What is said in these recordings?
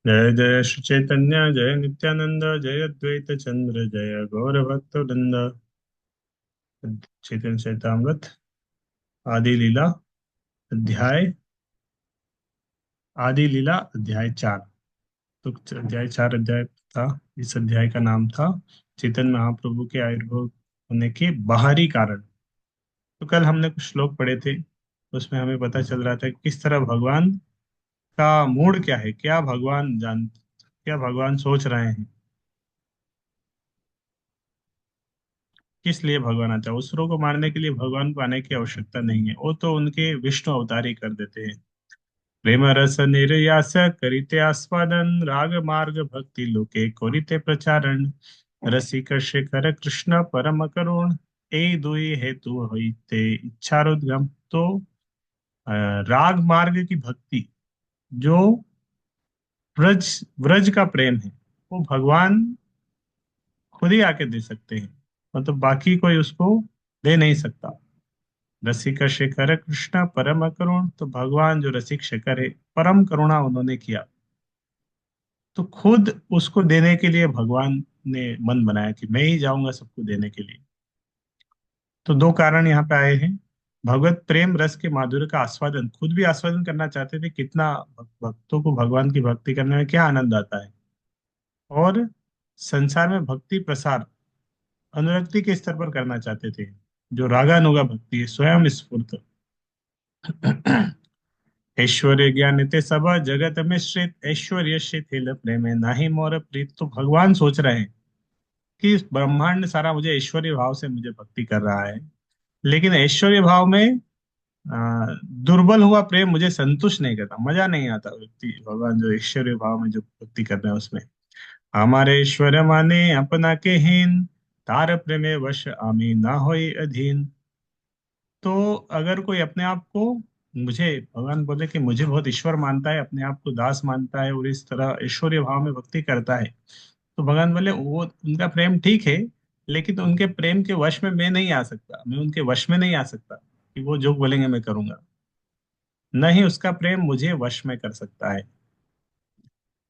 जय जय श्री चैतन्य जय नित्यानंद जय अद्वैत चंद्र जय गौर भक्त वृंद। चैतन्य चैतामृत आदि लीला अध्याय आदि लीला अध्याय 4। तो अध्याय 4 अध्याय था। इस अध्याय का नाम था चैतन्य महाप्रभु के आविर्भाव होने के बाहरी कारण। तो कल हमने कुछ श्लोक पढ़े थे। उसमें हमें पता चल रहा था कि किस तरह भगवान का मूड क्या है, क्या भगवान सोच रहे हैं, किस लिए भगवान आता है। असुरों को मारने के लिए भगवान को आने की आवश्यकता नहीं है, वो तो उनके विष्णु अवतार ही कर देते हैं। प्रेम रस निर्यास करिते आस्वादन राग मार्ग भक्ति लोके कोरिते प्रचारण रसिक शेखर कृष्ण परम करुण ए दुई हेतु होइते इच्छारुद्गम। तो राग मार्ग की भक्ति जो ब्रज ब्रज का प्रेम है, वो भगवान खुद ही आके दे सकते हैं। मतलब बाकी कोई उसको दे नहीं सकता। रसिक शेखर कृष्ण परम करुण, तो भगवान जो रसिक शेखर है, परम करुणा उन्होंने किया, तो खुद उसको देने के लिए भगवान ने मन बनाया कि मैं ही जाऊंगा सबको देने के लिए। तो दो कारण यहाँ पे आए हैं। भगवत प्रेम रस के माधुर्य का आस्वादन, खुद भी आस्वादन करना चाहते थे कितना भक्तों को भगवान की भक्ति करने में क्या आनंद आता है। और संसार में भक्ति प्रसार अनुरक्ति के स्तर पर करना चाहते थे। जो रागानुगा भक्ति है, स्वयं स्फूर्त ऐश्वर्य ज्ञान ते सब जगत में श्रेत ऐश्वर्य शिथिल प्रेम नाही मोर प्रीत। तो भगवान सोच रहे हैं कि इस ब्रह्मांड सारा मुझे ऐश्वर्य भाव से मुझे भक्ति कर रहा है, लेकिन ऐश्वर्य भाव में दुर्बल हुआ प्रेम मुझे संतुष्ट नहीं करता, मजा नहीं आता। व्यक्ति भगवान जो ऐश्वर्य भाव में जो भक्ति कर रहे हैं उसमें, हमारे ऐश्वर्य माने अपना के हीन तार प्रेमे वश आमी ना होई अधीन। तो अगर कोई अपने आप को, मुझे भगवान बोले कि मुझे बहुत ईश्वर मानता है, अपने आप को दास मानता है और इस तरह ऐश्वर्य भाव में भक्ति करता है, तो भगवान बोले वो उनका प्रेम ठीक है, लेकिन उनके प्रेम के वश में मैं नहीं आ सकता, मैं उनके वश में नहीं आ सकता कि वो जो बोलेंगे मैं करूंगा। न ही उसका प्रेम मुझे वश में कर सकता है।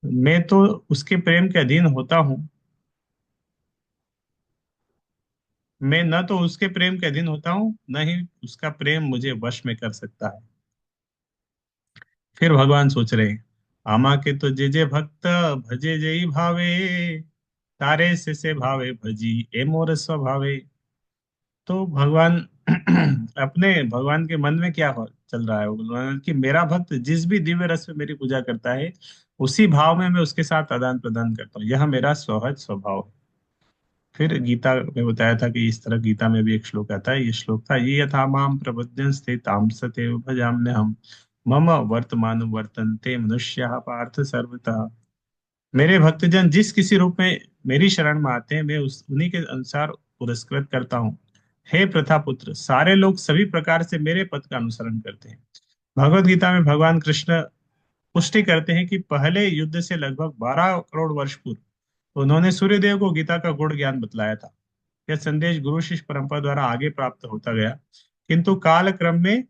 मैं तो उसके प्रेम के अधीन होता हूँ। मैं न तो उसके प्रेम के अधीन होता हूँ, न ही उसका प्रेम मुझे वश में कर सकता है। फिर भगवान सोच रहे हैं, आमा के तो जे जे भक्त भजे जेई भावे तारे से भावे भजी ए मोर स्वभावे। तो भगवान अपने भगवान के मन में क्या चल रहा है, वो भगवान कि मेरा भक्त जिस भी दिव्य रस में मेरी पूजा करता है, उसी भाव में मैं उसके साथ आदान प्रदान करता हूँ, यह मेरा सहज स्वभाव है। फिर गीता में बताया था कि इस तरह गीता में भी एक श्लोक आता है। ये श्लोक था, ये यथा माम प्रपद्यन्ते ताम सतैव भजाम्यहम् मम वर्तमान वर्तन्ते मनुष्याः पार्थ सर्वतः। मेरे भक्तजन जिस किसी रूप में मेरी शरण में आते हैं, मैं उस उन्हीं के अनुसार पुरस्कृत करता हूँ। हे प्रथा पुत्र, सारे लोग सभी प्रकार से मेरे पथ का अनुसरण करते हैं। भगवत गीता में भगवान कृष्ण पुष्टि करते हैं कि पहले युद्ध से लगभग 12 करोड़ वर्ष पूर्व उन्होंने सूर्यदेव को गीता का गुण ज्ञान बतलाया था। यह संदेश गुरु शिष्य परंपरा द्वारा आगे प्राप्त होता गया, किंतु काल क्रम में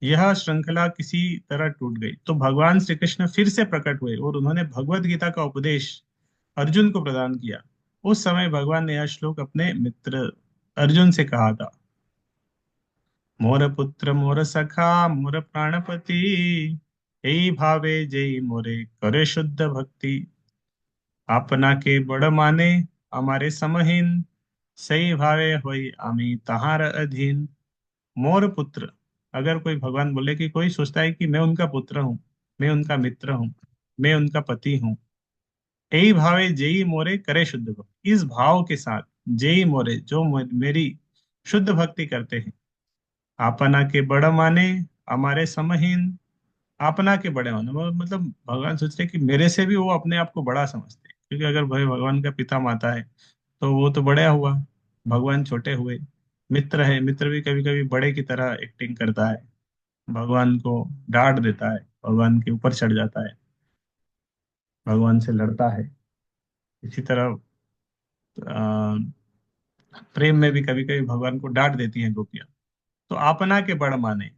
यह श्रृंखला किसी तरह टूट गई। तो भगवान श्री कृष्ण फिर से प्रकट हुए और उन्होंने भगवत गीता का उपदेश अर्जुन को प्रदान किया। उस समय भगवान ने यह श्लोक अपने मित्र अर्जुन से कहा था, मोर पुत्र मोर सखा मोर प्राणपति यही भावे जय मोरे करे शुद्ध भक्ति। अपना के बड़ माने हमारे समहीन सही भावे होई आमी तहार अधीन। मोर पुत्र, अगर कोई भगवान बोले कि कोई सोचता है कि मैं उनका पुत्र हूँ, मैं उनका मित्र हूँ, मैं उनका पति हूँ, यही भावे जेई मोरे करे शुद्ध भक्ति, इस भाव के साथ जेई मोरे जो मेरी शुद्ध भक्ति करते हैं, आपना के बड़ माने हमारे समहीन। आपना के बड़े होने मतलब भगवान सोच रहे कि मेरे से भी वो अपने आप को बड़ा समझते हैं, क्योंकि अगर भाई भगवान का पिता माता है तो वो तो बड़ा हुआ, भगवान छोटे हुए। मित्र है, मित्र भी कभी कभी बड़े की तरह एक्टिंग करता है, भगवान को डांट देता है, भगवान के ऊपर चढ़ जाता है, भगवान से लड़ता है। इसी तरह प्रेम में भी कभी कभी भगवान को डांट देती हैं गोपियां। तो अपना के बड़ माने,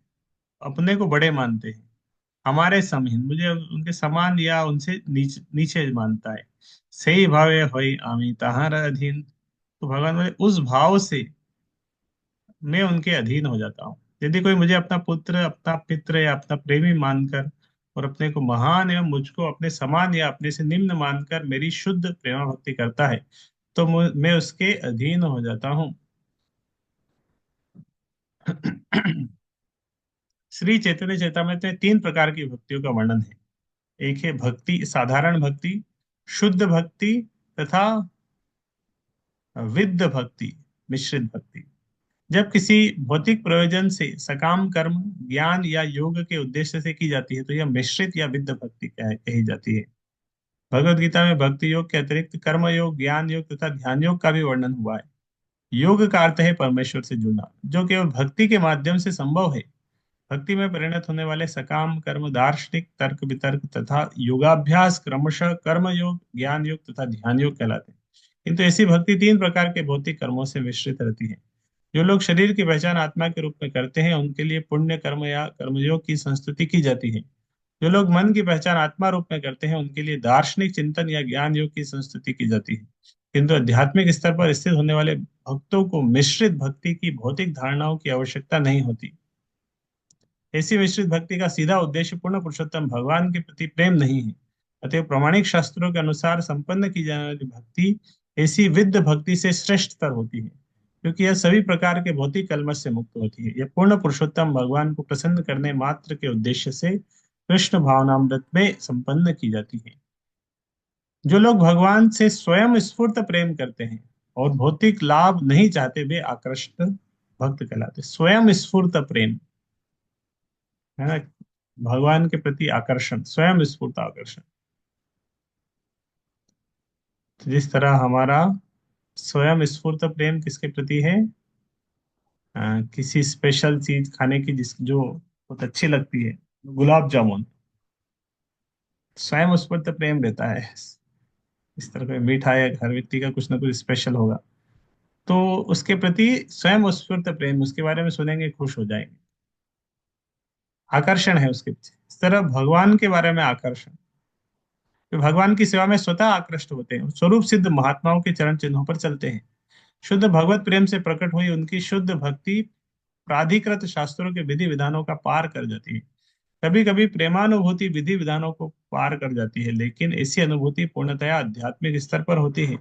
अपने को बड़े मानते हैं, हमारे समहीन, मुझे उनके समान या उनसे नीचे नीचे मानता है। सही भावे होई आमी तहार अधीन। तो भगवान बोले उस भाव से मैं उनके अधीन हो जाता हूँ। यदि कोई मुझे अपना पुत्र, अपना मित्र या अपना प्रेमी मानकर और अपने को महान एवं मुझको अपने समान या अपने से निम्न मानकर मेरी शुद्ध प्रेमा भक्ति करता है, तो मैं उसके अधीन हो जाता हूँ। श्री चैतन्य चैतामृत में तीन प्रकार की भक्तियों का वर्णन है। एक है भक्ति, साधारण भक्ति, शुद्ध भक्ति तथा विद्ध भक्ति, मिश्रित भक्ति। जब किसी भौतिक प्रयोजन से सकाम कर्म, ज्ञान या योग के उद्देश्य से की जाती है तो यह मिश्रित या विद्ध भक्ति कही जाती है। भगवत गीता में भक्ति योग के अतिरिक्त कर्म योग, ज्ञान योग तथा ध्यान योग का भी वर्णन हुआ है। योग का अर्थ है परमेश्वर से जुड़ना, जो केवल भक्ति के माध्यम से संभव है। भक्ति में परिणत होने वाले सकाम कर्म दार्शनिक, तर्क वितर्क तथा योगाभ्यास क्रमशः कर्म योग, ज्ञान योग तथा ध्यान योग कहलाते हैं। किंतु ऐसी भक्ति तीन प्रकार के भौतिक कर्मों से मिश्रित रहती है। जो लोग शरीर की पहचान आत्मा के रूप में करते हैं उनके लिए पुण्य कर्म या कर्मयोग की संस्तुति की जाती है। जो लोग मन की पहचान आत्मा रूप में करते हैं उनके लिए दार्शनिक चिंतन या ज्ञान योग की संस्तुति की जाती है। किंतु आध्यात्मिक स्तर पर स्थित होने वाले भक्तों को मिश्रित भक्ति की भौतिक धारणाओं की आवश्यकता नहीं होती। ऐसी मिश्रित भक्ति का सीधा उद्देश्य पूर्ण पुरुषोत्तम भगवान के प्रति प्रेम नहीं है। अतः प्रामाणिक शास्त्रों के अनुसार संपन्न की जाने वाली भक्ति ऐसी विद्ध भक्ति से श्रेष्ठतर होती है, क्योंकि यह सभी प्रकार के भौतिक कलमश से मुक्त होती है। यह पूर्ण पुरुषोत्तम भगवान को प्रसन्न करने मात्र के उद्देश्य से कृष्ण भावनामृत में संपन्न की जाती है। जो लोग भगवान से स्वयं स्फूर्त प्रेम करते हैं और भौतिक लाभ नहीं चाहते, वे आकृष्ट भक्त कहलाते हैं। स्वयं स्फूर्त प्रेम है ना, भगवान के प्रति आकर्षण, स्वयं स्फूर्त आकर्षण। तो जिस तरह हमारा स्वयं स्फूर्त प्रेम किसके प्रति है? किसी स्पेशल चीज खाने की जिस जो बहुत अच्छी लगती है, गुलाब जामुन, स्वयं स्फूर्त प्रेम रहता है। इस तरह का मीठा है, हर व्यक्ति का कुछ ना कुछ स्पेशल होगा, तो उसके प्रति स्वयं स्फूर्त प्रेम, उसके बारे में सुनेंगे खुश हो जाएंगे, आकर्षण है उसके पीछे। इस तरह भगवान के बारे में आकर्षण, वे भगवान की सेवा में स्वतः आकृष्ट होते हैं, स्वरूप सिद्ध महात्माओं के चरण चिन्हों पर चलते हैं। शुद्ध भगवत प्रेम से प्रकट हुई उनकी शुद्ध भक्ति प्राधिकृत शास्त्रों के विधि विधानों का पार कर जाती है। कभी कभी प्रेमानुभूति विधि विधानों को पार कर जाती है, लेकिन ऐसी अनुभूति पूर्णतया आध्यात्मिक स्तर पर होती है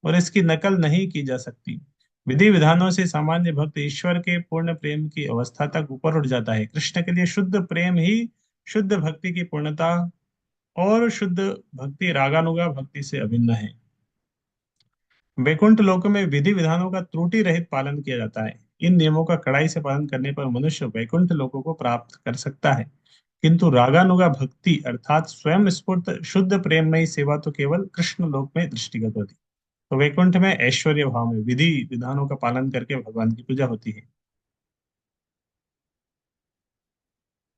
और इसकी नकल नहीं की जा सकती। विधि विधानों से सामान्य भक्त ईश्वर के पूर्ण प्रेम की अवस्था तक ऊपर उठ जाता है। कृष्ण के लिए शुद्ध प्रेम ही शुद्ध भक्ति की पूर्णता और शुद्ध भक्ति रागानुगा भक्ति से अभिन्न है। वैकुंठ लोक में विधि विधानों का त्रुटि रहित पालन किया जाता है। इन नियमों का कड़ाई से पालन करने पर मनुष्य वैकुंठ लोकों को प्राप्त कर सकता है। किंतु रागानुगा भक्ति अर्थात स्वयं स्फूर्त शुद्ध प्रेममयी सेवा तो केवल कृष्ण लोक में दृष्टिगत होती है। तो वैकुंठ में ऐश्वर्य भाव में विधि विधानों का पालन करके भगवान की पूजा होती है।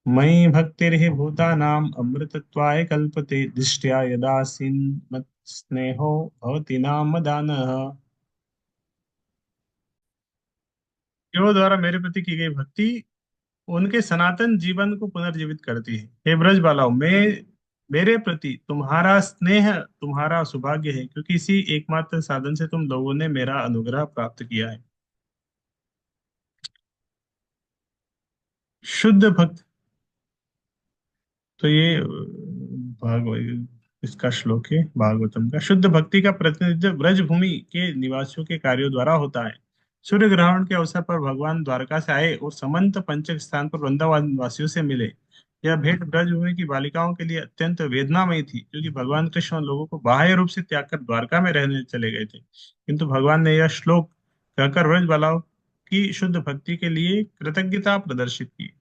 मयि भक्तिर्हि भूतानाम अमृतत्वाय कल्पते दृष्टया यदासीन मत् स्नेहो भवति नाम दानः। जो द्वारा मेरे प्रति की गई भक्ति उनके सनातन जीवन को पुनर्जीवित करती है। हे ब्रज बालाओ, मैं मेरे प्रति तुम्हारा स्नेह तुम्हारा सौभाग्य है, क्योंकि इसी एकमात्र साधन से तुम लोगों ने मेरा अनुग्रह प्राप्त किया है। शुद्ध भक्त, तो ये भागवत इसका श्लोक है भागवतम का। शुद्ध भक्ति का प्रतिनिधित्व ब्रज भूमि के निवासियों के कार्यों द्वारा होता है। सूर्य ग्रहण के अवसर पर भगवान द्वारका से आए और समंत पंचक स्थान पर वृंदावन वासियों से मिले। यह भेंट ब्रजभूमि की बालिकाओं के लिए अत्यंत वेदनामयी थी, क्योंकि भगवान कृष्ण उन लोगों को बाह्य रूप से त्याग कर द्वारका में रहने चले गए थे। किंतु भगवान ने यह श्लोक कहकर ब्रज बालाओं की शुद्ध भक्ति के लिए कृतज्ञता प्रदर्शित की।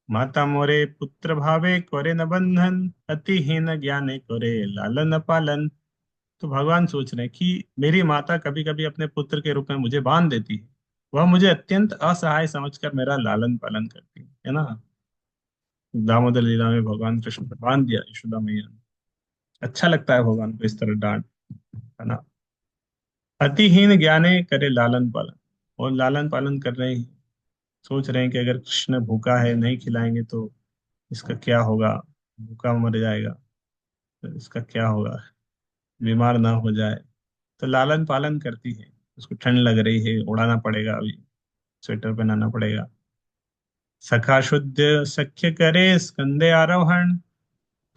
माता मोरे पुत्र भावे करे न बंधन, अतिहीन ज्ञाने करे लालन पालन। तो भगवान सोच रहे हैं कि मेरी माता कभी कभी अपने पुत्र के रूप में मुझे बांध देती है, वह मुझे अत्यंत असहाय समझकर मेरा लालन पालन करती है ना। दामोदर लीला में भगवान कृष्ण को बांध दिया यशोदा मैया ने। अच्छा लगता है भगवान को इस तरह डांट, है ना। अतिहीन ज्ञाने करे लालन पालन, और लालन पालन कर रहे हैं। सोच रहे हैं कि अगर कृष्ण भूखा है, नहीं खिलाएंगे तो इसका क्या होगा, भूखा मर जाएगा तो इसका क्या होगा, बीमार ना हो जाए। तो लालन पालन करती है। उसको ठंड लग रही है, उड़ाना पड़ेगा अभी, स्वेटर पहनाना पड़ेगा। सखा शुद्ध सख्य करे स्कंदे आरोहण,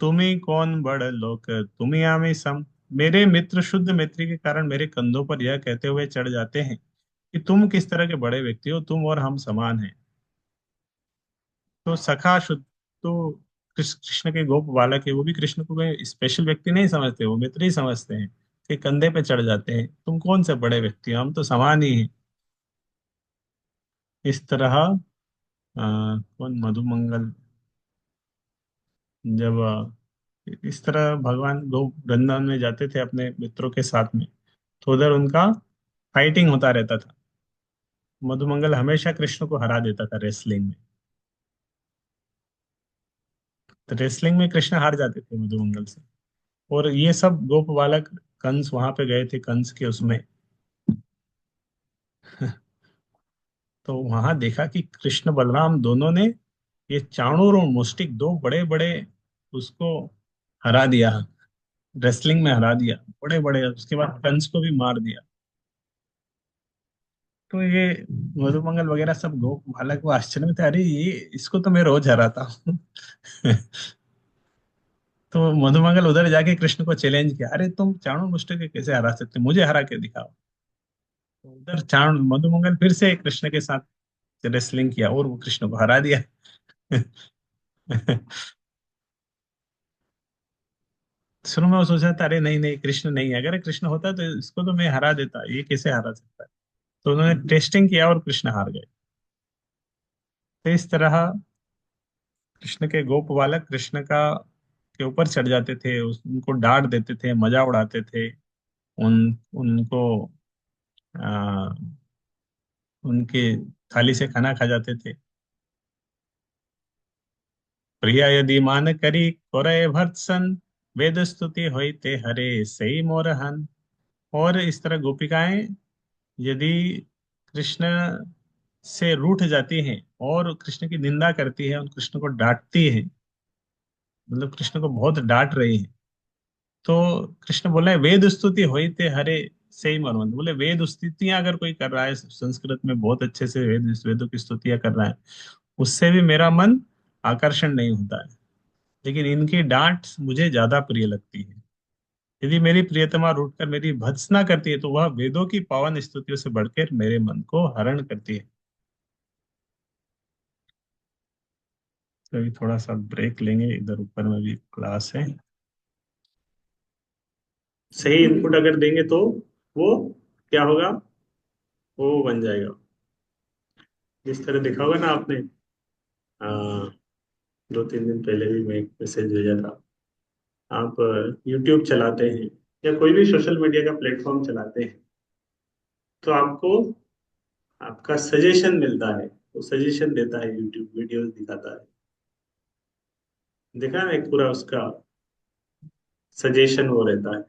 तुम्ही कौन बड़ लोक तुम्ही आमी सम। मेरे मित्र शुद्ध मैत्री के कारण मेरे कंधों पर यह कहते हुए चढ़ जाते हैं कि तुम किस तरह के बड़े व्यक्ति हो, तुम और हम समान हैं। तो सखा शुद्ध, तो कृष्ण के गोप बालक है, वो भी कृष्ण को कोई स्पेशल व्यक्ति नहीं समझते, वो मित्र ही समझते हैं। कि कंधे पे चढ़ जाते हैं, तुम कौन से बड़े व्यक्ति हो, हम तो समान ही हैं। इस तरह कौन मधुमंगल, जब इस तरह भगवान गोप वृंदावन में जाते थे अपने मित्रों के साथ में, तो उधर उनका फाइटिंग होता रहता था। मधुमंगल हमेशा कृष्ण को हरा देता था रेसलिंग में। तो रेसलिंग में कृष्ण हार जाते थे मधुमंगल से। और ये सब गोप बालक कंस वहां पे गए थे, कंस के उसमें। तो वहां देखा कि कृष्ण बलराम दोनों ने ये चाणूर और मुष्टिक, दो बड़े बड़े, उसको हरा दिया, रेसलिंग में हरा दिया बड़े बड़े। उसके बाद कंस को भी मार दिया। तो ये मधुमंगल वगैरह सब गोप बालक वो आश्चर्य में थे, अरे ये इसको तो मैं रोज हराता हूँ। तो मधुमंगल उधर जाके कृष्ण को चैलेंज किया, अरे तुम चाणूर मुष्टिक के कैसे हरा सकते हो? मुझे हरा के दिखाओ। तो उधर चाण मधुमंगल फिर से कृष्ण के साथ रेसलिंग किया और वो कृष्ण को हरा दिया। शुरू में वो सोचा था, अरे नहीं नहीं कृष्ण नहीं है, अगर कृष्ण होता तो इसको तो मैं हरा देता, ये कैसे हरा सकता है। तो उन्होंने टेस्टिंग किया और कृष्ण हार गए। तो इस तरह कृष्ण के गोप बालक कृष्ण का के ऊपर चढ़ जाते थे, उनको डांट देते थे, मजा उड़ाते थे। उन उनको आ, उनके थाली से खाना खा जाते थे। प्रिया यदि मान करी कोरय भर्त्सन, वेद स्तुति होइते हरे सई मोरहन। और इस तरह गोपिकाएं यदि कृष्ण से रूठ जाती हैं और कृष्ण की निंदा करती है और कृष्ण को डांटती है, मतलब कृष्ण को बहुत डांट रही है, तो कृष्ण बोले वेद स्तुति होइते हरे से ही मनवंत। बोले वेद स्तुतियां अगर कोई कर रहा है संस्कृत में बहुत अच्छे से, वेदों की स्तुतियां कर रहा है, उससे भी मेरा मन आकर्षण नहीं होता है। लेकिन इनकी डांट मुझे ज्यादा प्रिय लगती है। यदि मेरी प्रियतमा रूठकर मेरी भत्सना करती है तो वह वेदों की पावन स्तुतियों से बढ़कर मेरे मन को हरण करती है। तो अभी थोड़ा सा ब्रेक लेंगे, इधर ऊपर में भी क्लास है। सही इनपुट अगर देंगे तो वो क्या होगा, वो बन जाएगा। जिस तरह देखा होगा ना आपने, आ, 2-3 दिन पहले भी मैं एक मैसेज भेजा था। आप यूट्यूब चलाते हैं या कोई भी सोशल मीडिया का प्लेटफॉर्म चलाते हैं, तो आपको आपका सजेशन मिलता है, वो सजेशन देता है, यूट्यूब वीडियोस दिखाता है। देखा ना, एक पूरा उसका सजेशन वो रहता है।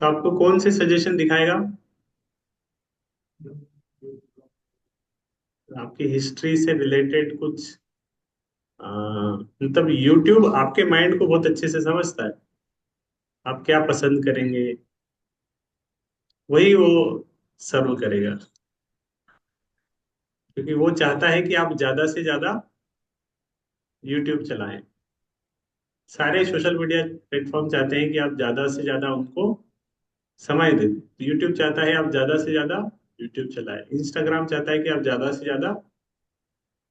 तो आपको कौन से सजेशन दिखाएगा? आपकी हिस्ट्री से रिलेटेड कुछ, मतलब यूट्यूब आपके माइंड को बहुत अच्छे से समझता है, आप क्या पसंद करेंगे वही वो सर्व करेगा। क्योंकि वो चाहता है कि आप ज्यादा से ज्यादा यूट्यूब चलाएं। सारे सोशल मीडिया प्लेटफॉर्म चाहते हैं कि आप ज्यादा से ज्यादा उनको समय दें। तो यूट्यूब चाहता है आप ज्यादा से ज्यादा यूट्यूब चलाएं। इंस्टाग्राम चाहता है कि आप ज्यादा से ज्यादा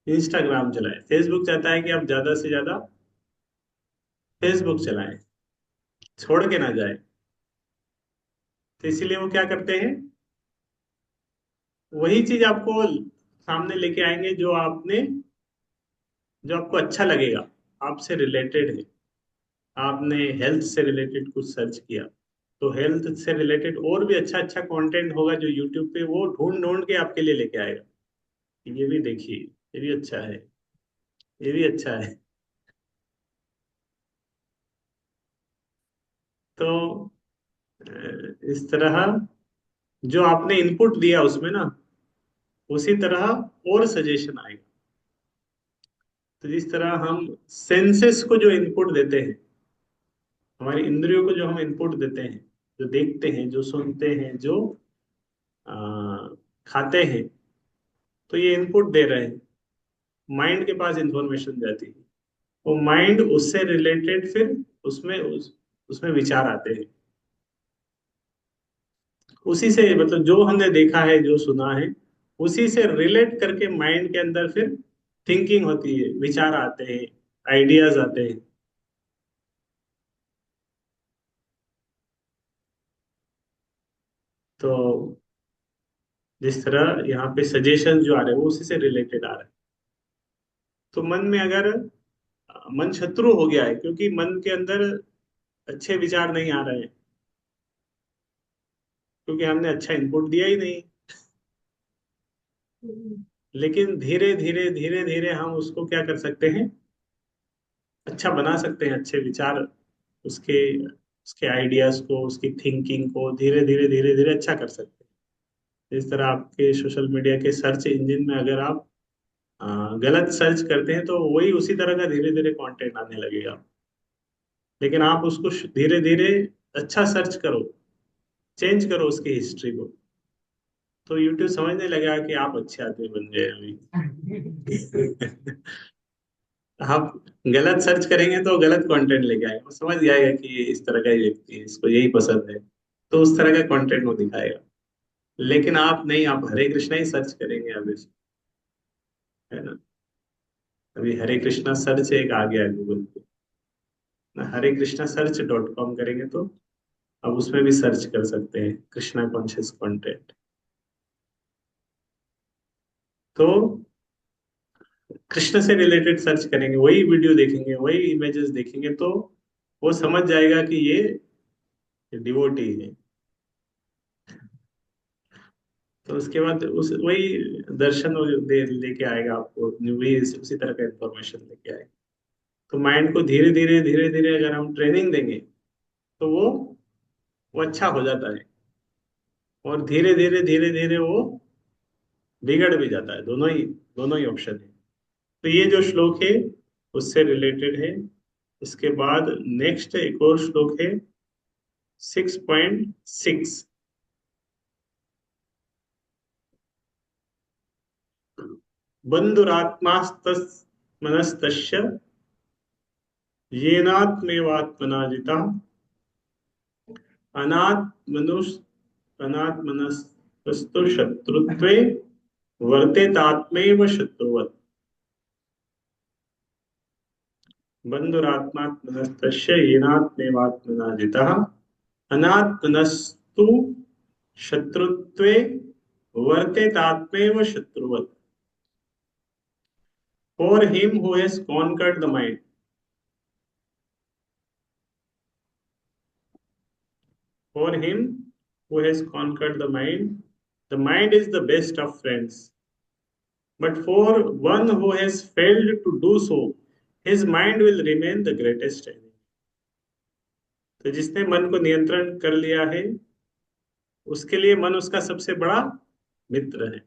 इंस्टाग्राम चलाएं। फेसबुक चाहता है कि आप ज्यादा से ज्यादा फेसबुक चलाएं, छोड़ के ना जाए। तो इसीलिए वो क्या करते हैं, वही चीज आपको सामने लेके आएंगे जो आपको अच्छा लगेगा, आपसे रिलेटेड है। आपने हेल्थ से रिलेटेड कुछ सर्च किया, तो हेल्थ से रिलेटेड और भी अच्छा अच्छा कंटेंट होगा जो यूट्यूब पे वो ढूंढ ढूंढ के आपके लिए लेके आएगा कि ये भी देखिए, ये भी अच्छा है, ये भी अच्छा है। तो इस तरह जो आपने इनपुट दिया उसमें ना, उसी तरह और सजेशन आएगा। तो जिस तरह हम सेंसेस को जो इनपुट देते हैं, हमारी इंद्रियों को जो हम इनपुट देते हैं, जो देखते हैं, जो सुनते हैं, जो आ, खाते हैं, तो ये इनपुट दे रहे हैं, माइंड के पास इंफॉर्मेशन जाती है, वो माइंड उससे रिलेटेड फिर उसमें विचार आते हैं। उसी से मतलब जो हमने देखा है, जो सुना है, उसी से रिलेट करके माइंड के अंदर फिर थिंकिंग होती है, विचार आते हैं, आइडियाज आते हैं। तो जिस तरह यहाँ पे सजेशन जो आ रहे हैं वो उसी से रिलेटेड आ रहे हैं। तो मन में अगर मन शत्रु हो गया है क्योंकि मन के अंदर अच्छे विचार नहीं आ रहे हैं, क्योंकि हमने अच्छा इनपुट दिया ही नहीं। लेकिन धीरे धीरे धीरे धीरे हम उसको क्या कर सकते हैं, अच्छा बना सकते हैं, अच्छे विचार, उसके उसके आइडियाज को, उसकी थिंकिंग को धीरे धीरे धीरे धीरे अच्छा कर सकते हैं। इस तरह आपके सोशल मीडिया के सर्च इंजिन में अगर आप गलत सर्च करते हैं तो वही उसी तरह का धीरे धीरे कंटेंट आने लगेगा। लेकिन आप उसको धीरे धीरे अच्छा सर्च करो, चेंज करो उसकी हिस्ट्री को, तो यूट्यूब समझने लगेगा कि आप अच्छे आदमी बन गए अभी। आप गलत सर्च करेंगे तो गलत कंटेंट लेके आएगा, वो समझ जाएगा कि ये इस तरह का ही व्यक्ति है, इसको यही पसंद है, तो उस तरह का कंटेंट वो दिखाएगा। लेकिन आप नहीं, आप हरे कृष्णा ही सर्च करेंगे अभी, है ना। अभी हरे कृष्णा सर्च एक आ गया है गूगल पे ना, हरे कृष्णा सर्च .com करेंगे तो अब उसमें भी सर्च कर सकते हैं कृष्णा कॉन्शियस कंटेंट। तो कृष्ण से रिलेटेड सर्च करेंगे, वही वीडियो देखेंगे, वही इमेजेस देखेंगे, तो वो समझ जाएगा कि ये डिवोटी है। तो उसके बाद उस वही दर्शन वो लेके आएगा आपको, वही उसी तरह का इंफॉर्मेशन लेके आएगा। तो माइंड को धीरे धीरे धीरे धीरे अगर हम ट्रेनिंग देंगे तो वो अच्छा हो जाता है, और धीरे धीरे धीरे धीरे वो बिगड़ भी जाता है। दोनों ही ऑप्शन है। तो ये जो श्लोक है उससे रिलेटेड है। इसके बाद नेक्स्ट एक और श्लोक है 6.6। बंधुरात्मास्तमनस्तस्य येनात्मेवात्मना जिता अनात्मनुष अनात्मनस्तु शत्रुत्वे वर्तेतात्मैव शत्रुवत्। बंधुरात्मात्मनस्तस्य येनात्मेवात्मना जिता अनात्मनस्तु शत्रुत्वे वर्तेतात्मैव शत्रुवत्। For him who has conquered the mind, for him who has conquered the mind is the best of friends. But for one who has failed to do so, his mind will remain the greatest enemy. तो जिसने मन को नियंत्रण कर लिया है, उसके लिए मन उसका सबसे बड़ा मित्र है।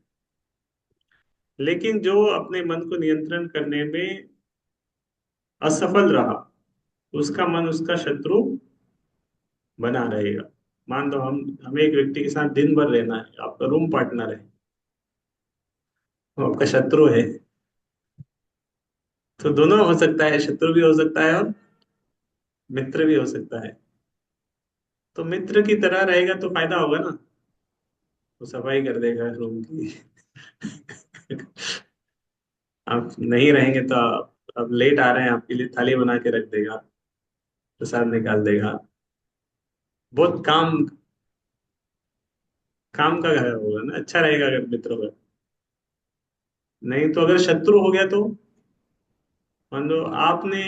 लेकिन जो अपने मन को नियंत्रण करने में असफल रहा, उसका मन उसका शत्रु बना रहेगा। मान लो हम हमें एक व्यक्ति के साथ दिन भर रहना है, आपका रूम पार्टनर है, वो आपका शत्रु है। तो दोनों हो सकता है, शत्रु भी हो सकता है और मित्र भी हो सकता है। तो मित्र की तरह रहेगा तो फायदा होगा ना, वो सफाई कर देगा रूम की। आप नहीं रहेंगे तो आप लेट आ रहे हैं, आपके लिए थाली बना के रख देगा, प्रसाद निकाल देगा। बहुत काम काम का घर होगा ना, अच्छा रहेगा अगर मित्र होगा। नहीं तो अगर शत्रु हो गया तो मान लो आपने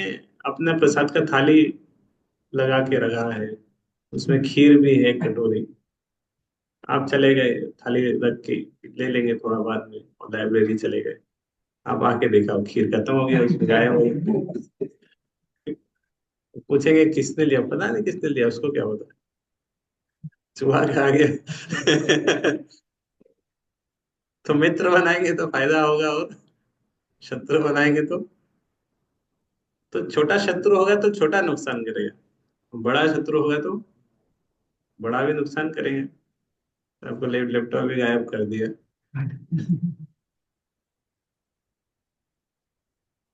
अपना प्रसाद का थाली लगा के रखा है, उसमें खीर भी है कटोरी, आप चले गए, थाली रख के ले लेंगे थोड़ा बाद में और लाइब्रेरी चले गए। आप आके देखा वो खीर खत्म हो गया, उसमें गायब हो गया। पूछेंगे किसने लिया, पता नहीं किसने लिया, उसको क्या होता है, चुहा खा गया। तो मित्र बनाएंगे तो फायदा होगा, और शत्रु बनाएंगे तो छोटा शत्रु होगा तो छोटा नुकसान करेगा, बड़ा शत्रु होगा तो बड़ा भी नुकसान करेंगे। आपको लैपटॉप भी गायब कर दिया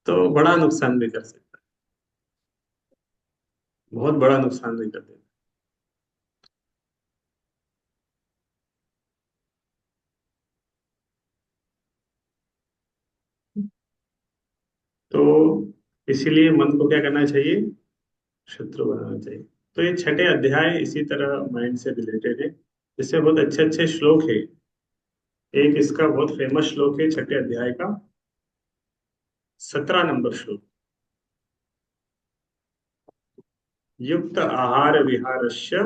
तो बड़ा नुकसान भी कर सकता है, बहुत बड़ा नुकसान भी कर देगा। तो इसीलिए मन को क्या करना चाहिए, शत्रु बनाना चाहिए। तो ये छठे अध्याय इसी तरह माइंड से रिलेटेड है, जिससे बहुत अच्छे अच्छे श्लोक है। एक इसका बहुत फेमस श्लोक है छठे अध्याय का, 17 नंबर श्लोक। युक्त आहार विहारस्य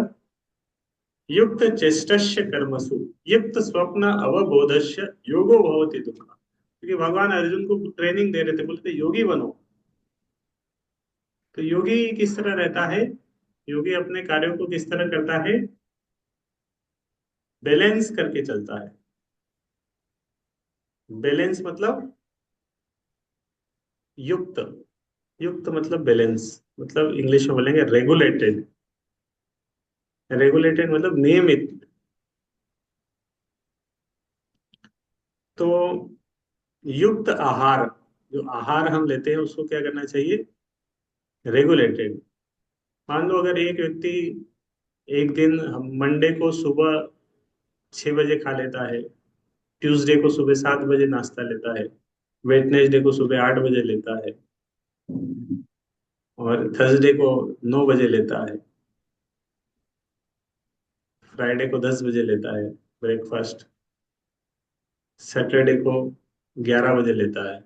युक्त चेष्टस्य कर्मसु युक्त स्वप्न अवबोधस्य योगो भवति दुःख। क्योंकि भगवान अर्जुन को ट्रेनिंग दे रहे थे, बोलते योगी बनो। तो योगी किस तरह रहता है, योगी अपने कार्यों को किस तरह करता है, बैलेंस करके चलता है। बैलेंस मतलब युक्त, युक्त मतलब बैलेंस, मतलब इंग्लिश में बोलेंगे रेगुलेटेड। रेगुलेटेड मतलब नियमित। तो युक्त आहार, जो आहार हम लेते हैं उसको क्या करना चाहिए, रेगुलेटेड। मान लो अगर एक व्यक्ति एक दिन मंडे को सुबह 6 बजे खा लेता है, ट्यूसडे को सुबह 7 बजे नाश्ता लेता है, वेडनेसडे को सुबह 8 बजे लेता है, और थर्सडे को 9 बजे लेता है, फ्राइडे को 10 बजे लेता है ब्रेकफास्ट, सैटरडे को 11 बजे लेता है,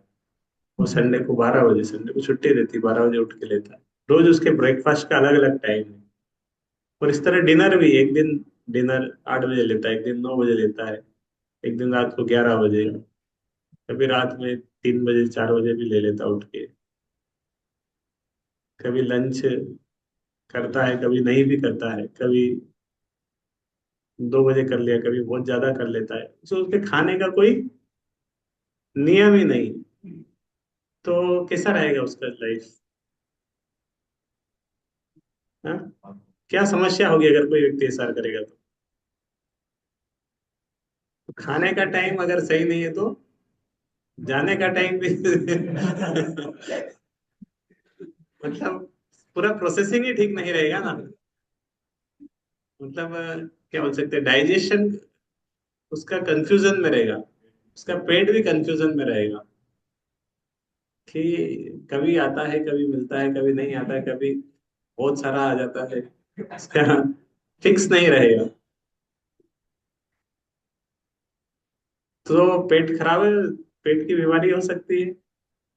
और संडे को 12 बजे, संडे को छुट्टी रहती है 12 बजे उठ के लेता है। रोज उसके ब्रेकफास्ट का अलग अलग टाइम है। और इस तरह डिनर भी, एक दिन डिनर 8 बजे लेता है, एक दिन 9 बजे लेता है, एक दिन रात को 11 बजे, कभी रात में 3 बजे 4 बजे भी ले लेता उठ के। कभी लंच करता है, कभी नहीं भी करता है, कभी 2 बजे कर लिया, कभी बहुत ज्यादा कर लेता है, तो उसके खाने का कोई नियम ही नहीं। तो कैसा रहेगा उसका लाइफ? हाँ? क्या समस्या होगी अगर कोई व्यक्ति ऐसा करेगा तो खाने का टाइम अगर सही नहीं है तो जाने का टाइम भी मतलब पूरा प्रोसेसिंग ही ठीक नहीं रहेगा ना। मतलब क्या बोल सकते हैं, डाइजेशन उसका कंफ्यूजन में रहेगा, उसका पेट भी कंफ्यूजन में रहेगा कि कभी आता है, कभी मिलता है, कभी नहीं आता है, कभी बहुत सारा आ जाता है, उसका फिक्स नहीं रहेगा। तो पेट खराब है, पेट की बीमारी हो सकती है,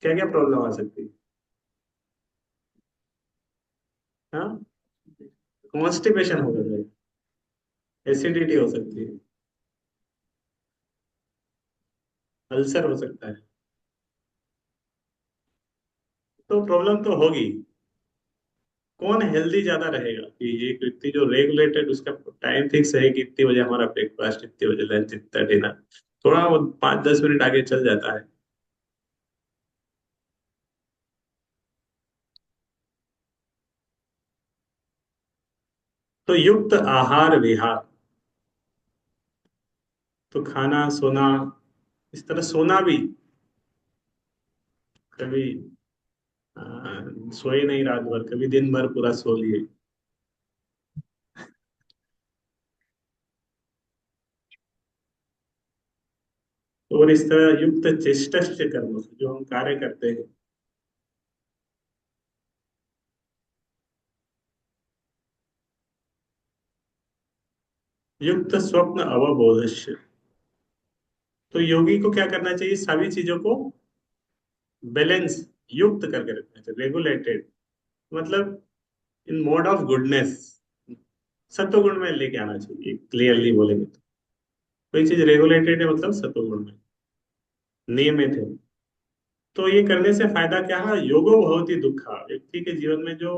क्या क्या प्रॉब्लम आ सकती है? हाँ, कॉन्स्टिपेशन होगा, एसिडिटी हो सकती है, अल्सर हो सकता है। तो प्रॉब्लम तो होगी। कौन हेल्दी ज्यादा रहेगा, कि एक व्यक्ति जो रेगुलेटेड, उसका टाइम फिक्स है कि इतने बजे हमारा ब्रेकफास्ट, इतने बजे लंच, इतना डिनर, थोड़ा वो 5-10 मिनट आगे चल जाता है। तो युक्त आहार विहार, तो खाना सोना, इस तरह सोना भी, कभी सोए नहीं रात भर, कभी दिन भर पूरा सो लिए। और इस तरह युक्त चेष्टस्य कर्म, जो हम कार्य करते हैं, युक्त स्वप्न अवबोधस्य। तो योगी को क्या करना चाहिए, सभी चीजों को बैलेंस, युक्त करके रखना चाहिए, रेगुलेटेड, मतलब इन मोड ऑफ गुडनेस, सत्वगुण में लेके आना चाहिए, क्लियरली बोलेंगे तो। कोई चीज रेगुलेटेड है मतलब सत्वगुण में नियमित है। तो ये करने से फायदा क्या है, योगो भवति दुखा, व्यक्ति के जीवन में जो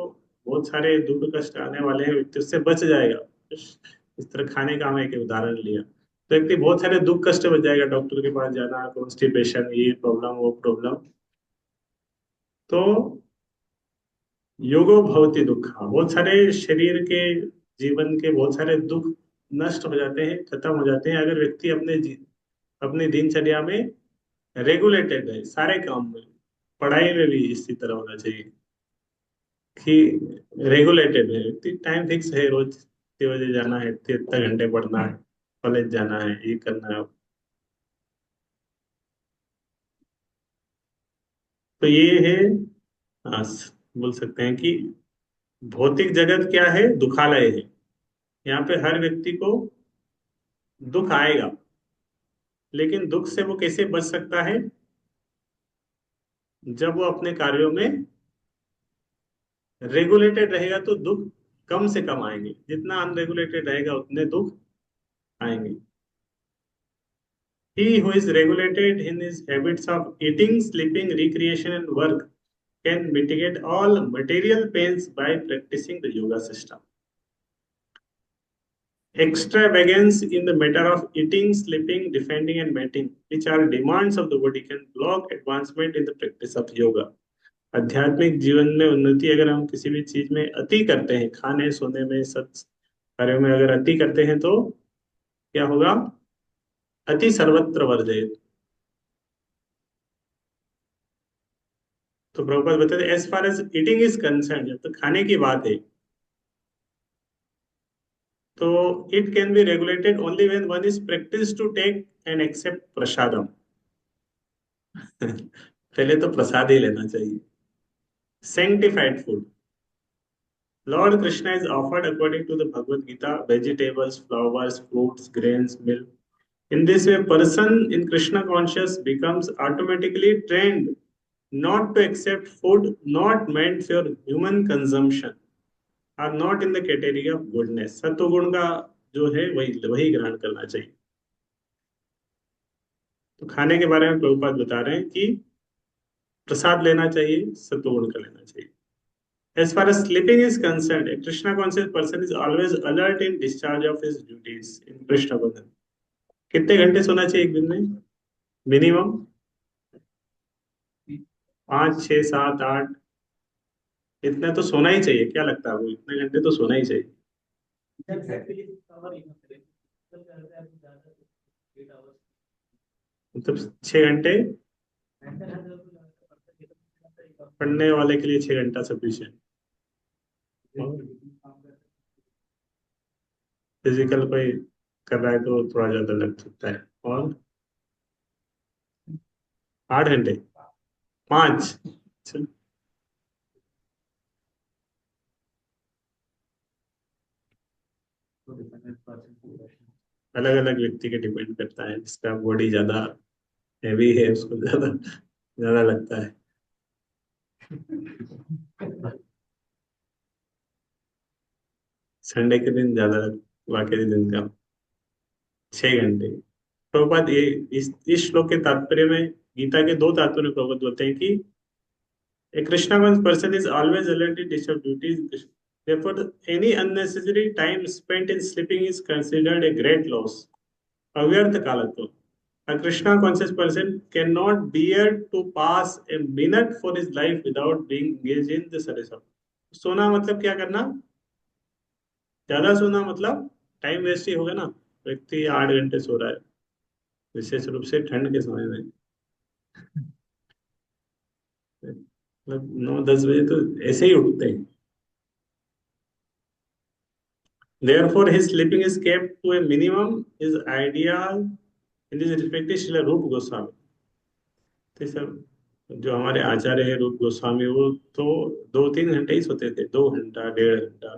बहुत सारे दुख कष्ट आने वाले हैं, व्यक्ति उससे बच जाएगा। इस तरह खाने का हम एक उदाहरण लिया, तो व्यक्ति बहुत सारे दुख कष्ट बच जाएगा, डॉक्टर के पास जाना, कॉन्स्टिपेशन, ये प्रॉब्लम वो प्रॉब्लम। तो योगो भवति दुख, बहुत सारे शरीर के, जीवन के बहुत सारे दुख नष्ट हो जाते हैं, खत्म हो जाते हैं, अगर व्यक्ति अपनी दिनचर्या में रेगुलेटेड है सारे काम में। पढ़ाई में भी इसी तरह होना चाहिए कि रेगुलेटेड है व्यक्ति, टाइम फिक्स है, रोज इतने बजे जाना है, इतने इतने घंटे पढ़ना है, कॉलेज जाना है, ये करना है। तो ये है, हाँ, बोल सकते हैं कि भौतिक जगत क्या है, दुखालय है। यहाँ पे हर व्यक्ति को दुख आएगा, लेकिन दुख से वो कैसे बच सकता है, जब वो अपने कार्यों में रेगुलेटेड रहेगा तो दुख कम से कम आएंगे, जितना अनरेगुलेटेड रहेगा उतने दुख आएंगे। He who is regulated in his habits of eating, sleeping, recreation, and work can mitigate all material pains by practicing the yoga system. Extravagance in the matter of eating, sleeping, defending, and mating, which are demands of the body, can block advancement in the practice of yoga. आध्यात्मिक जीवन में उन्नति, अगर हम किसी भी चीज में अति करते हैं, खाने सोने में, सब कार्यों में अगर अति करते हैं तो क्या होगा, अति सर्वत्र वर्जयेत। तो प्रभुपाद बताते as far as eating is concerned, जब तक खाने की बात है तो it can be regulated only when one is practice to take and accept prasadam. पहले तो प्रसाद ही लेना चाहिए। Sanctified food, lord Krishna is offered according to the Bhagavad Gita vegetables, flowers, fruits, grains, milk. In this way, person in Krishna conscious becomes automatically trained not to accept food not meant for human consumption, are not in the category of goodness। सत्वगुण का जो है वही वही ग्रहण करना चाहिए। तो खाने के बारे में प्रभुपाद बता रहे हैं कि प्रसाद लेना चाहिए, सत्वगुण का लेना चाहिए। As far as sleeping is concerned, a Krishna conscious person is always alert in discharge of his duties in Krishna बंधन। कितने घंटे सोना चाहिए एक दिन में मिनिमम? 5, 6, 7, 8, इतना तो सोना ही चाहिए। क्या लगता है आपको, इतने घंटे तो सोना ही चाहिए? मतलब 6 घंटे पढ़ने वाले के लिए 6 घंटा सफिशिएंट। फिजिकल कोई कर रहा है तो थोड़ा ज्यादा लग सकता है। और 8 घंटे, 5। अलग अलग व्यक्ति के डिपेंड करता है, जिसका बॉडी ज्यादा हैवी है उसको ज्यादा ज्यादा लगता है। संडे के दिन ज्यादा, बाकी दिन कम। 6 घंटे। प्रभुपाद ये इस श्लोक के तात्पर्य में, गीता के दो तात्पर्य प्रभुपाद बोलते हैं कि a Krishna conscious person is always alert in discharge duties, therefore any unnecessary time spent in sleeping is considered a great loss। अव्यर्थ कालत्व, a Krishna conscious person cannot bear to pass a minute for his life without being engaged in the service of। सोना मतलब क्या करना, ज्यादा सोना मतलब time waste ही होगा ना। व्यक्ति 8 घंटे सो रहा है, विशेष रूप से ठंड के समय में, मतलब 9, 10 बजे तो ऐसे ही उठते हैं। Therefore, his sleeping is kept to a minimum is ideal in this respect is Srila रूप गोस्वामी। तो सब जो हमारे आचार्य है रूप गोस्वामी, वो तो 2, 3 घंटे ही सोते थे, 2 घंटा, 1.5 घंटा,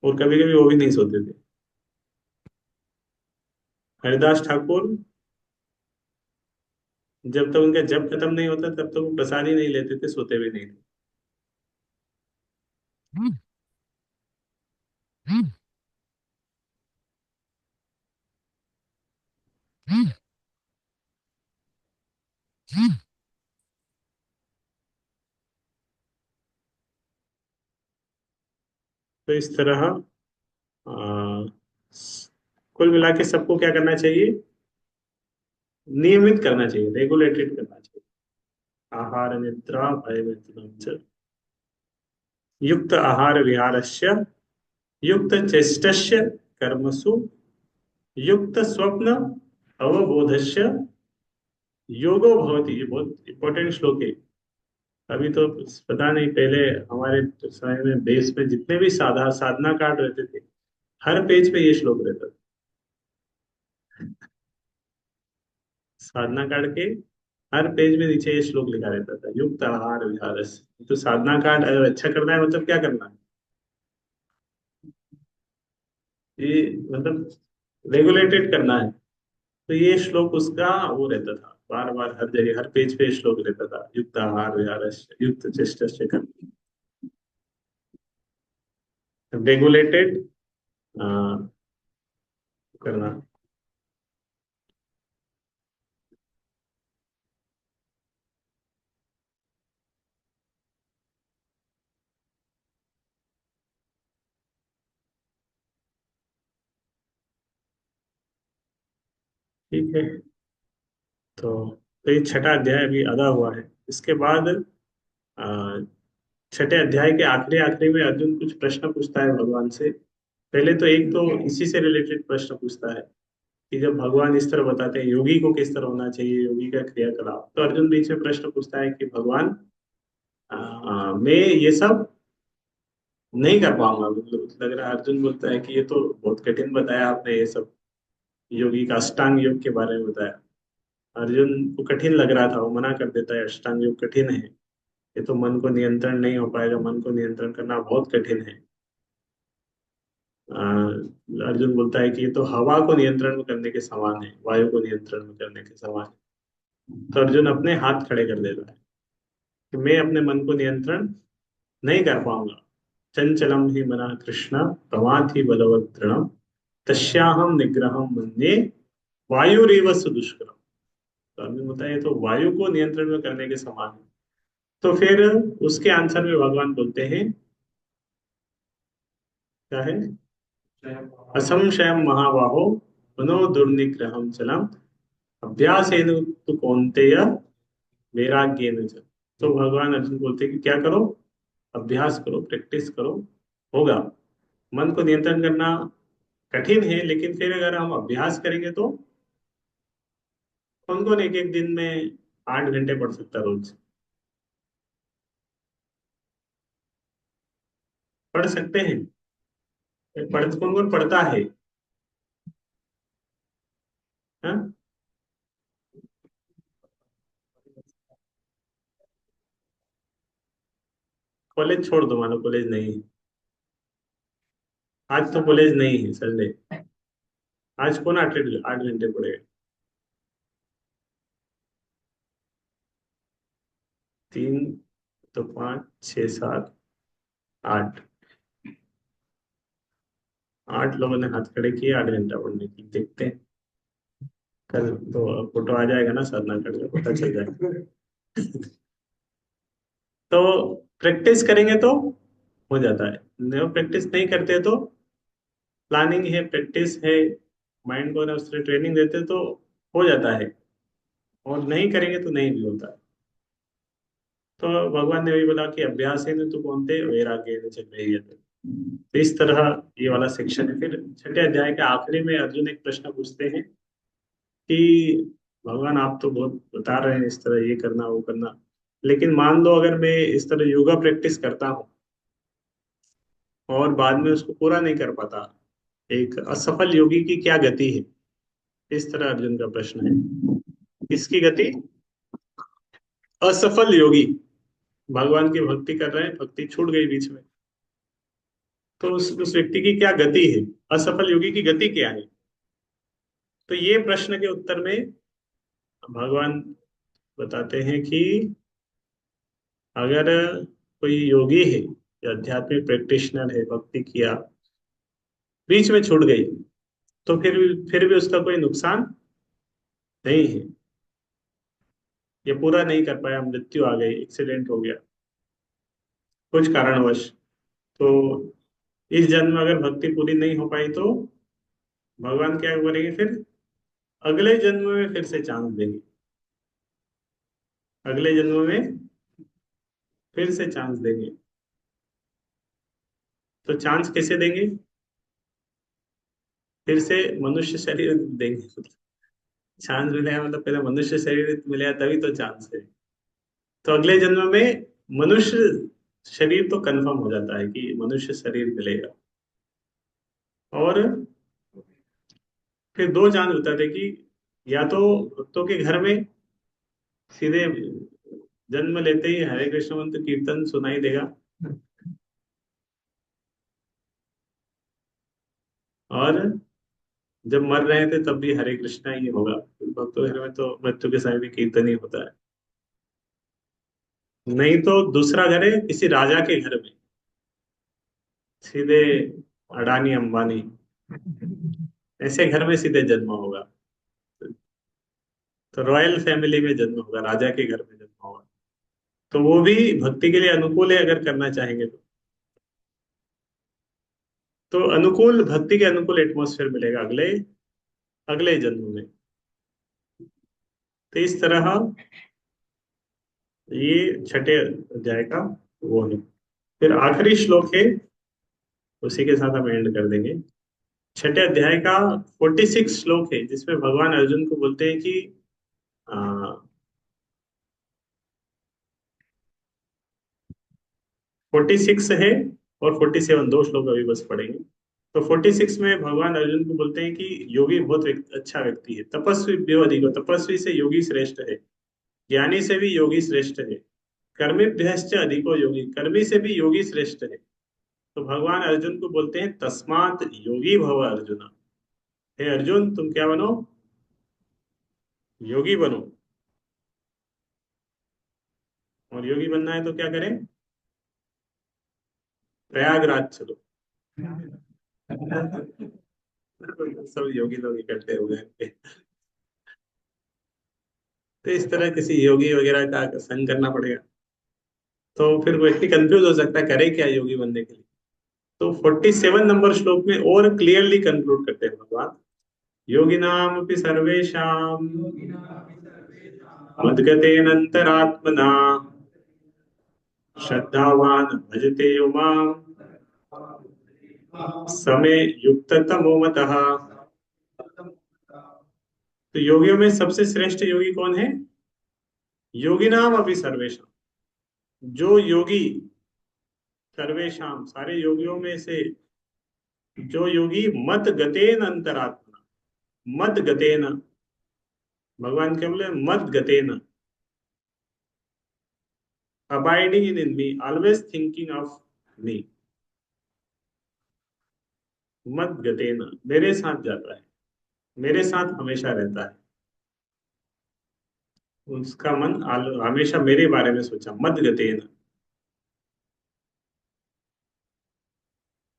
और कभी कभी वो भी नहीं सोते थे। हरिदास ठाकुर, जब तक उनका जप खत्म नहीं होता तब तक वो प्रसाद ही नहीं लेते थे, सोते भी नहीं थे। तो इस तरह कुल मिला के सबको क्या करना चाहिए? नियमित करना चाहिए, रेगुलेटेड करना चाहिए। आहार निद्रा भय व्यतीतम च, युक्त आहार विहारस्य, युक्त चेष्टस्य कर्मसु, युक्त स्वप्न अवबोधस्य योगो भवति। ये बहुत इंपॉर्टेंट श्लोक है। अभी तो पता नहीं, पहले हमारे समय में देश में जितने भी साधना कार्ड रहते थे, हर पेज पे ये श्लोक रहता था। साधना कार्ड के हर पेज में नीचे ये श्लोक लिखा रहता था, युक्त आहार विहार। तो साधना कार्ड अगर अच्छा करना है मतलब क्या करना है? ये मतलब रेगुलेटेड करना है। तो ये श्लोक उसका वो रहता था, बार बार हर जगह हर पेज पे ये श्लोक रहता था, युक्त आहार विहार, युक्त चेष्टस्य कर्म, रेगुलेटेड करना। ठीक है। तो ये छठा अध्याय अभी आधा हुआ है। इसके बाद अ, छठे अध्याय के आखिरी आखिरी में अर्जुन कुछ प्रश्न पूछता है भगवान से। पहले तो एक तो इसी से रिलेटेड प्रश्न पूछता है कि जब भगवान इस तरह बताते हैं योगी को किस तरह होना चाहिए, योगी का क्रियाकलाप, तो अर्जुन बीच में प्रश्न पूछता है कि भगवान मैं ये सब नहीं कर पाऊंगा। मतलब लग रहा है, अर्जुन बोलता है कि ये तो बहुत कठिन बताया आपने, ये सब योगी का अष्टांग योग के बारे में बताया। अर्जुन को कठिन लग रहा था, वो मना कर देता है अष्टांग योग कठिन है, ये तो मन को नियंत्रण नहीं हो पाएगा, मन को नियंत्रण करना बहुत कठिन है। अर्जुन बोलता है कि ये तो हवा को नियंत्रण में करने के समान है, वायु को नियंत्रण में करने के समान है। तो अर्जुन अपने हाथ खड़े कर देता है कि मैं अपने मन को नियंत्रण नहीं कर पाऊंगा। चंचलम ही मना कृष्ण प्रमाथि बलवत् दृढ़म्, तस्याहम निग्रहम मन्ये वायुरेव सुदुष्करम। तो अर्जुन बोलता है ये तो वायु को नियंत्रण में करने के समान है। तो फिर उसके आंसर में भगवान बोलते हैं, क्या है? असंशयम महाबाहो मनो दुर्निग्रहम चलम, अभ्यासेन तु कौन्तेय वैराग्येन च। तो भगवान अर्जुन बोलते हैं कि क्या करो? अभ्यास करो, प्रैक्टिस करो, होगा। मन को नियंत्रण करना कठिन है, लेकिन फिर अगर हम अभ्यास करेंगे तो कौन कौन एक एक दिन में 8 घंटे पढ़ सकता है रोज? पढ़ सकते हैं। कौन कौन पढ़ता है? हाँ? कॉलेज छोड़ दो, मानो कॉलेज नहीं है। आज तो कॉलेज नहीं है, संडे। आज कौन 8 घंटे पढ़ेगा? 3, तो 5, 6, 7, 8। 8 लोगों ने हाथ खड़े किए 8 घंटा पढ़ने की, देखते हैं। कल तो फोटो आ जाएगा ना साधना करके, पता चल जाएगा। तो प्रैक्टिस करेंगे तो हो जाता है, नहीं प्रैक्टिस नहीं करते तो प्लानिंग है, प्रैक्टिस है, माइंड को ना उससे ट्रेनिंग देते तो हो जाता है, और नहीं करेंगे तो नहीं भी होता है। तो भगवान ने भी बोला कि अभ्यास है न तो कौनते वैराग्य न चल रही है। तो इस तरह ये वाला सेक्शन है। फिर छठे अध्याय के आखिरी में अर्जुन एक प्रश्न पूछते हैं कि भगवान आप तो बहुत बता रहे हैं इस तरह ये करना वो करना, लेकिन मान लो अगर मैं इस तरह योगा प्रैक्टिस करता हूँ और बाद में उसको पूरा नहीं कर पाता, एक असफल योगी की क्या गति है? इस तरह अर्जुन का प्रश्न है। किसकी गति? असफल योगी। भगवान की भक्ति कर रहे हैं, भक्ति छूट गई बीच में, तो उस व्यक्ति की क्या गति है? असफल योगी की गति क्या है? तो ये प्रश्न के उत्तर में भगवान बताते हैं कि अगर कोई योगी है या आध्यात्मिक प्रैक्टिशनर है, भक्ति किया, बीच में छूट गई, तो फिर भी उसका कोई नुकसान नहीं है। ये पूरा नहीं कर पाया, मृत्यु आ गई, एक्सीडेंट हो गया कुछ कारणवश, तो इस जन्म में अगर भक्ति पूरी नहीं हो पाई तो भगवान क्या करेंगे फिर, अगले जन्म में फिर से चांस देंगे, अगले जन्म में फिर से चांस देंगे। तो चांस कैसे देंगे, फिर से मनुष्य शरीर देंगे। चांस मिलेगा मतलब पहले मनुष्य शरीर मिलेगा तभी तो चांस है। तो अगले जन्म में मनुष्य शरीर तो कंफर्म हो जाता है कि मनुष्य शरीर मिलेगा। और फिर दो चांस होता थे कि या तो भक्तों के घर में सीधे जन्म लेते ही हरे कृष्ण मंत्र कीर्तन सुनाई देगा, और जब मर रहे थे तब भी हरे कृष्णा ही होगा। भक्तों के घर में तो मृत्यु के समय भी कीर्तन ही होता है। नहीं तो दूसरा घर है किसी राजा के घर में, सीधे अडानी अंबानी ऐसे घर में सीधे जन्म होगा। तो रॉयल फैमिली में जन्म होगा, राजा के घर में जन्म होगा। तो वो भी भक्ति के लिए अनुकूल है अगर करना चाहेंगे तो अनुकूल, भक्ति के अनुकूल एटमॉस्फेयर मिलेगा अगले अगले जन्म में। तो इस तरह ये छठे अध्याय का वो है। फिर आखिरी श्लोक है, उसी के साथ हम एंड कर देंगे। छठे अध्याय का 46 श्लोक है, जिसमें भगवान अर्जुन को बोलते हैं कि 46 है और 47, दो श्लोक अभी बस पढ़ेंगे। तो 46 में भगवान अर्जुन को बोलते हैं कि योगी बहुत अच्छा व्यक्ति है, तपस्वी भी अधिक हो, तपस्वी से योगी श्रेष्ठ है, ज्ञानी से भी योगी श्रेष्ठ है, कर्मिभ्यश्च अधिको योगी, कर्मी से भी योगी श्रेष्ठ है। तो भगवान अर्जुन को बोलते हैं तस्मात् योगी भव अर्जुन। हे अर्जुन तुम क्या बनो, योगी बनो। और योगी बनना है तो क्या करें, प्रयागराज चलो। सब योगी लोग इकट्ठे हो गए। तो इस तरह किसी योगी वगैरह का संग करना पड़ेगा। तो फिर व्यक्ति कंफ्यूज हो सकता है करे क्या योगी बनने के लिए। तो 47 नंबर श्लोक में और क्लियरली कंक्लूड करते हैं भगवान, योगिनाम अपि सर्वेषां मद्गतेनंतरात्मना श्रद्धावान भजते यो माम समे युक्ततमो मतः। तो योगियों में सबसे श्रेष्ठ योगी कौन है, योगिनाम अपि सर्वेषां, जो योगी, सर्वेशम सारे योगियों में से जो योगी मत गतेन अंतरात्मा, मत गतेन, भगवान क्या बोले, मत गतेन, abiding in me, always thinking of me, मत गतेन, मेरे साथ जाता है, मेरे साथ हमेशा रहता है, उसका मन हमेशा मेरे बारे में सोचा, मत गतेन।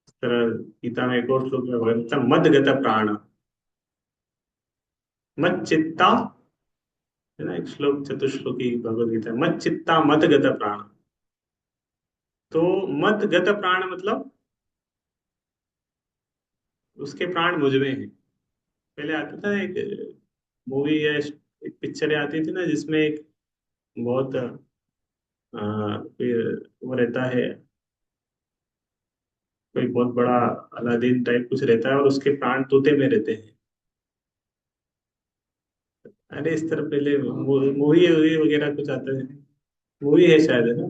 इस तरह गीता में एक और श्लोक में भगवान मत गत प्राण, मत चित्ता, है ना, एक श्लोक चतुश्लोकी भगवत गीता, मत चित्ता मत गत प्राण। तो मत गत प्राण मतलब उसके प्राण मुझ में है। पहले आता था एक मूवी या एक पिक्चर आती थी ना, जिसमें एक बहुत कोई वो रहता है, कोई बहुत बड़ा अलादीन टाइप कुछ रहता है और उसके प्राण तोते में रहते हैं। अरे इस तरह पहले मूवी वगैरह कुछ आता है, मूवी है शायद, है ना,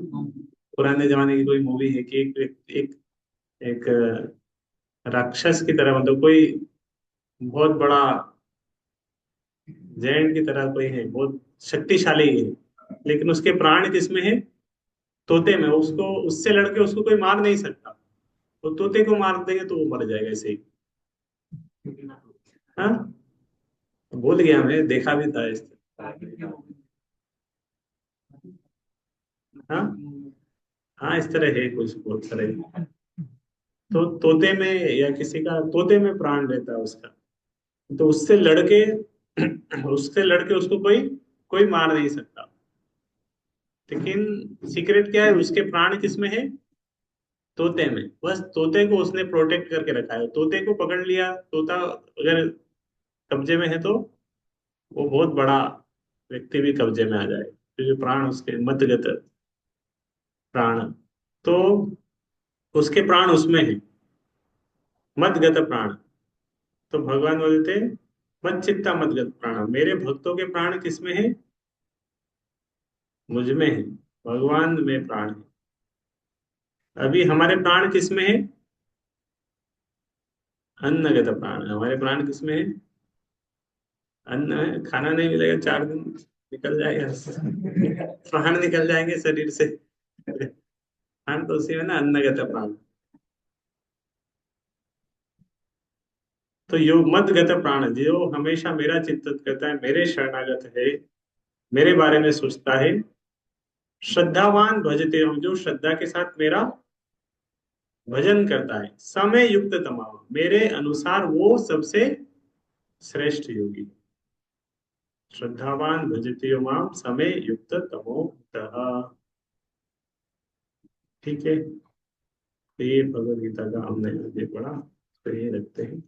पुराने जमाने की कोई मूवी है कि एक एक राक्षस की तरह, मतलब कोई बहुत बड़ा जैंट की तरह कोई है, बहुत शक्तिशाली है, लेकिन उसके प्राण किसमें है, तोते में। उसको उससे लड़के उसको कोई मार नहीं सकता, तो तोते को मार देंगे तो वो मर जाएगा ऐसे ही। हाँ, भूल गया, मैं देखा भी था इस हाँ हाँ, इस तरह है कुछ, बहुत सारे। तो तोते में या किसी का तोते में प्राण रहता है उसका, तो उससे लड़के उसको कोई कोई मार नहीं सकता। लेकिन सीक्रेट क्या है, उसके प्राण किसमें है, तोते में, बस तोते को उसने प्रोटेक्ट करके रखा है। तोते को पकड़ लिया, तोता अगर कब्जे में है तो वो बहुत बड़ा व्यक्ति भी कब्जे में आ जाए, क्योंकि प्राण उसके मदगत प्राण, तो उसके प्राण उसमें है, मदगत प्राण। तो भगवान बोलते, मत चित्ता मदगत प्राण, मेरे भक्तों के प्राण किसमें है? मुझ में है, भगवान में प्राण है। अभी हमारे प्राण किसमें है? अन्नगत प्राण, हमारे प्राण किसमें है? अन्न है, खाना नहीं मिलेगा 4 दिन, निकल जाएगा प्राण निकल जाएंगे शरीर से। प्राण तो उसी में ना, अन्नगत प्राण। तो यो मदगत प्राण, जो हमेशा मेरा चिंतन करता है, मेरे शरणागत है, मेरे बारे में सोचता है, श्रद्धावान भजते हम, जो श्रद्धा के साथ मेरा भजन करता है, समय युक्त तमाम, मेरे अनुसार वो सबसे श्रेष्ठ योगी। श्रद्धावान भजते हो माम समय युक्त तमो भूतः। ठीक है, तो ये भगवद गीता का हमने आगे पढ़ा, तो ये रखते हैं।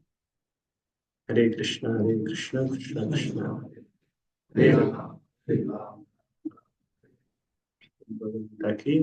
हरे कृष्णा कृष्ण कृष्ण हरे हरे, भगवद गीता की